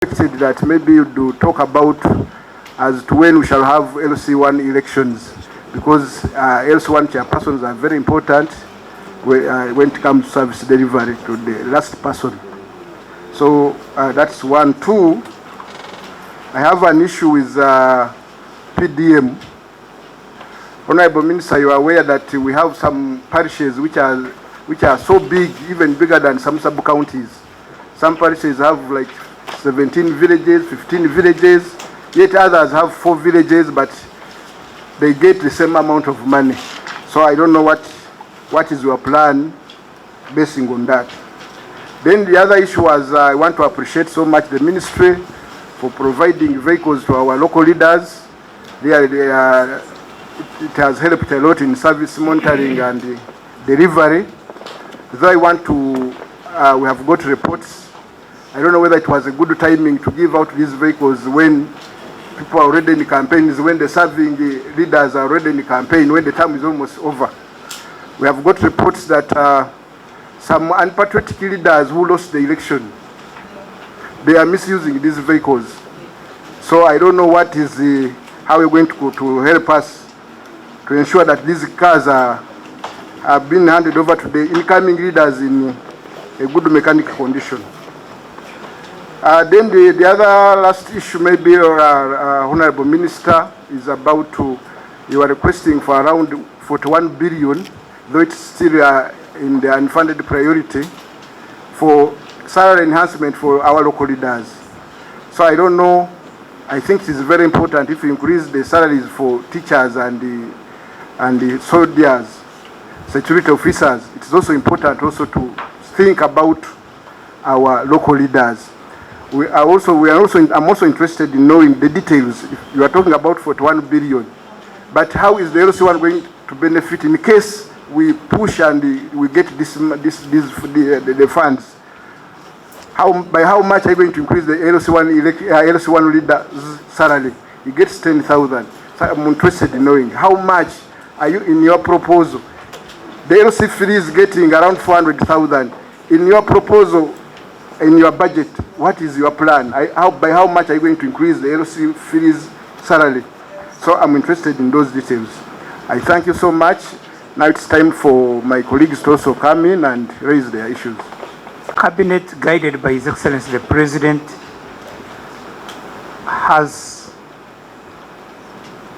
expected that maybe you do talk about as to when we shall have LC1 elections, because LC1 chairpersons are very important when it comes to service delivery to the last person. So that's one. Two, I have an issue with PDM. Honorable Minister, you are aware that we have some parishes which are so big, even bigger than some sub-counties. Some parishes have like 17 villages, 15 villages, yet others have 4 villages, but they get the same amount of money. So I don't know what is your plan basing on that. Then the other issue was I want to appreciate so much the ministry for providing vehicles to our local leaders. It has helped a lot in service monitoring and delivery. Though I want to, we have got reports. I don't know whether it was a good timing to give out these vehicles when people are already in campaigns, when the serving leaders are already in campaign, when the term is almost over. We have got reports that some unpatriotic leaders who lost the election, they are misusing these vehicles. So I don't know what is how we're going to help us to ensure that these cars are being handed over to the incoming leaders in a good mechanical condition. Then the other last issue, maybe, Honorable Minister, is about you are requesting for around 41 billion, though it's still in the unfunded priority, for salary enhancement for our local leaders. So I don't know, I think it is very important if you increase the salaries for teachers and the soldiers, security officers. It is also important also to think about our local leaders. I'm also interested in knowing the details. If you are talking about 41 billion, but how is the LC1 going to benefit in case we push and we get the funds? By how much are you going to increase the LC1 leader's salary? He gets 10,000. So I'm interested in knowing how much are you in your proposal. The LC3 is getting around 400,000. In your proposal, in your budget, what is your plan? By how much are you going to increase the LC3's salary? So I'm interested in those details. I thank you so much. Now it's time for my colleagues to also come in and raise their issues. Cabinet, guided by His Excellency the President, has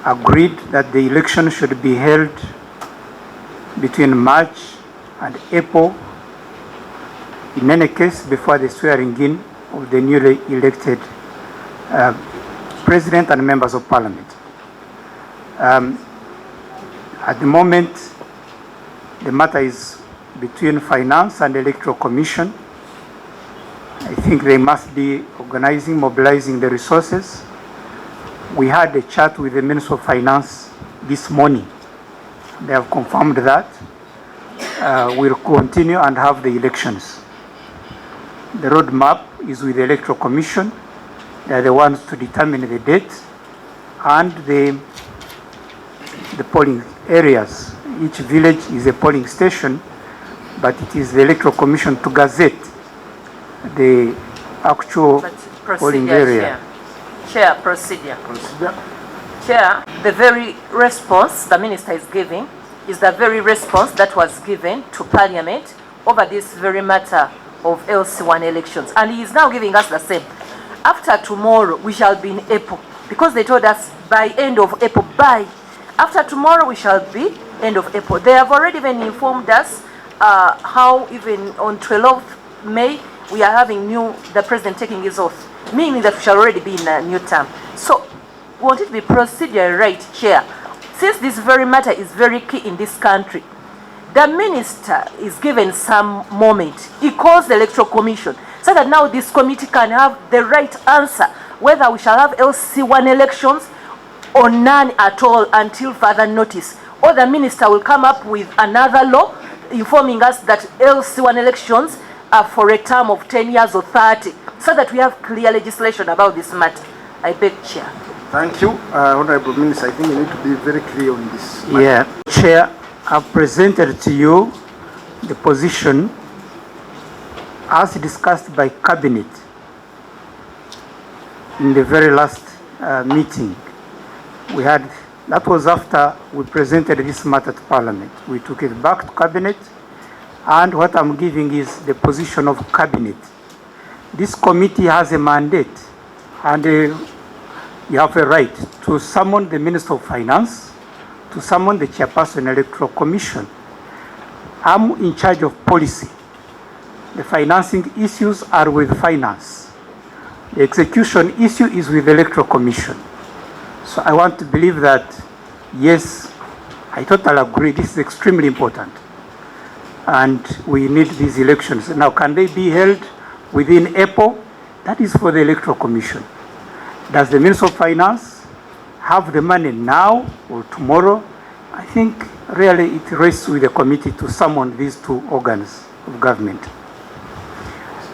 agreed that the election should be held between March and April, in any case before the swearing in of the newly elected President and members of Parliament. At the moment, the matter is between Finance and Electoral Commission. I think they must be organizing, mobilizing the resources. We had a chat with the Minister of Finance this morning. They have confirmed that we'll continue and have the elections. The roadmap is with the Electoral Commission. They are the ones to determine the date and the polling areas. Each village is a polling station, but it is the Electoral Commission to gazette the actual polling area. Chair, procedure. Chair, the very response the Minister is giving is the very response that was given to Parliament over this very matter of LC1 elections. And he is now giving us the same. After tomorrow, we shall be in April, because they told us by end of April, after tomorrow we shall be end of April. They have already even informed us how even on 12th May, we are having the President taking his oath, meaning that we shall already be in a new term. So, we want it to be procedure right, Chair. Since this very matter is very key in this country, the Minister is given some moment. He calls the Electoral Commission so that now this committee can have the right answer whether we shall have LC1 elections or none at all until further notice. Or the Minister will come up with another law informing us that LC1 elections are for a term of 10 years or 30, so that we have clear legislation about this matter. I beg, Chair. Thank you. Honorable Minister, I think you need to be very clear on this matter. Yeah, Chair, I've presented to you the position as discussed by Cabinet in the very last meeting. That was after we presented this matter to Parliament. We took it back to Cabinet, and what I'm giving is the position of Cabinet. This committee has a mandate, and you have a right to summon the Minister of Finance, to summon the Chairperson Electoral Commission. I'm in charge of policy. The financing issues are with Finance. The execution issue is with the Electoral Commission. So I want to believe that, yes, I totally agree, this is extremely important. And we need these elections. Now, can they be held within April? That is for the Electoral Commission. Does the Minister of Finance have the money now or tomorrow? I think really it rests with the committee to summon these two organs of government.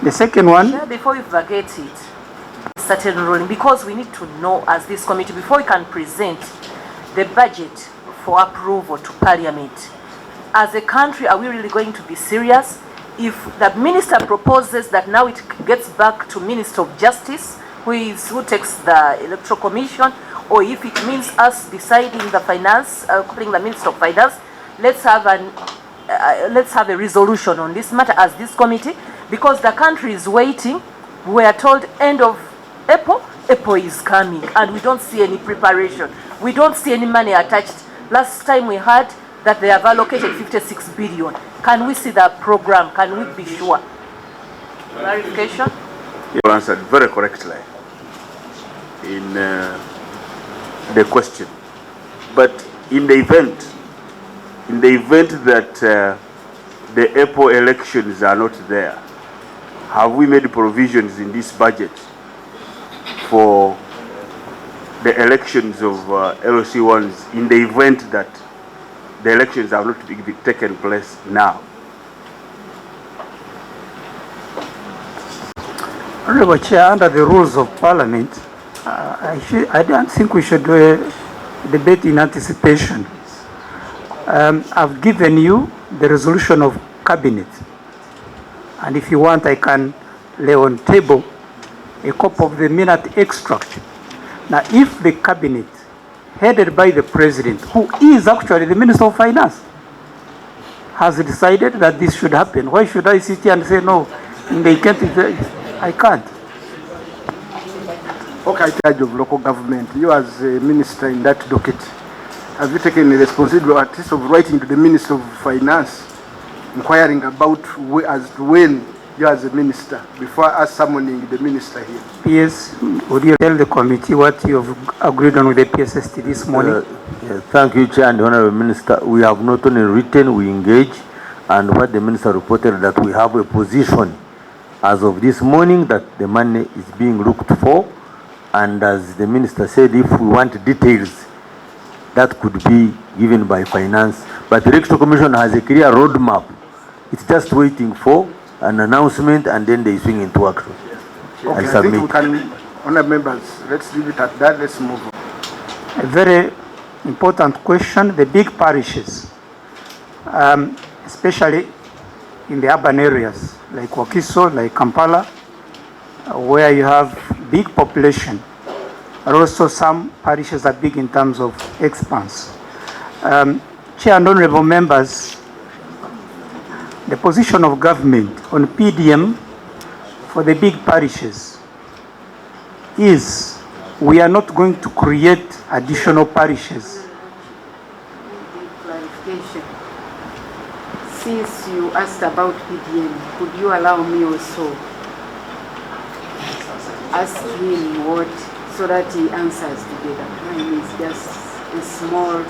The second one... Yeah, before you forget it, certain ruling, because we need to know as this committee, before we can present the budget for approval to Parliament, as a country, are we really going to be serious? If the minister proposes that now it gets back to Minister of Justice, who takes the Electoral Commission, or if it means us deciding the finance, calling the Minister of Finance, let's have a resolution on this matter as this committee, because the country is waiting. We are told end of April is coming, and we don't see any preparation. We don't see any money attached. Last time we heard that they have allocated 56 billion. Can we see that program? Can we be sure? Clarification? You answered very correctly in the question. But in the event that the April elections are not there, have we made provisions in this budget for the elections of LC1s in the event that the elections have not taken place now? Honorable Chair, under the rules of Parliament, I don't think we should debate in anticipation. I've given you the resolution of Cabinet, and if you want, I can lay on table a copy of the minute extract. Now, if the Cabinet, headed by the President, who is actually the Minister of Finance, has decided that this should happen, why should I sit here and say no? They can't. I can't. Okay, in charge of local government, you as a minister in that docket, have you taken the responsibility at least of writing to the Minister of Finance, inquiring about as to when you as a minister, before us summoning the minister here? Yes, would you tell the committee what you have agreed on with the PSST this morning? Thank you, Chair and Honorable Minister. We have not only written, we engage, and what the Minister reported that we have a position as of this morning that the money is being looked for, and as the Minister said, if we want details, that could be given by Finance. But the Electoral Commission has a clear roadmap. It's just waiting for an announcement, and then they swing into action. Okay, I think we can, honourable members, let's leave it at that. Let's move on. A very important question, the big parishes, especially in the urban areas like Wakiso, like Kampala, where you have big population, and also some parishes are big in terms of expanse. Chair and honorable members, the position of government on PDM for the big parishes is we are not going to create additional parishes. Clarification. Since you asked about PDM, could you allow me also ask him what, so that he answers together? Mine is just a small